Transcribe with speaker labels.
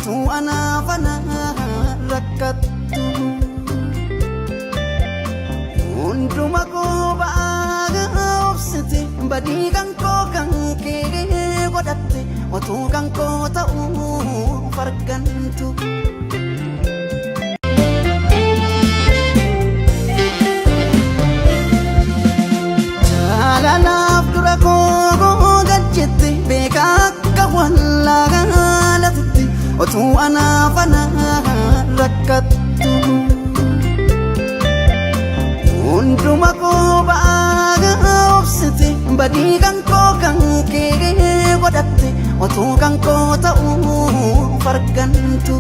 Speaker 1: otuu anaaf rakkattu hunduma koo ba'aa obsite badii kan koo kan kee godhatte otuu kan koo ta'uu fargantu jaalalaaf dura koo gajjette beekaa akka wallaalatitti otuu anaaf rakkattu hunduma koo ba'aa obsite badii kan koo kan kee godhatte otuu kan koo ta'uu fargantu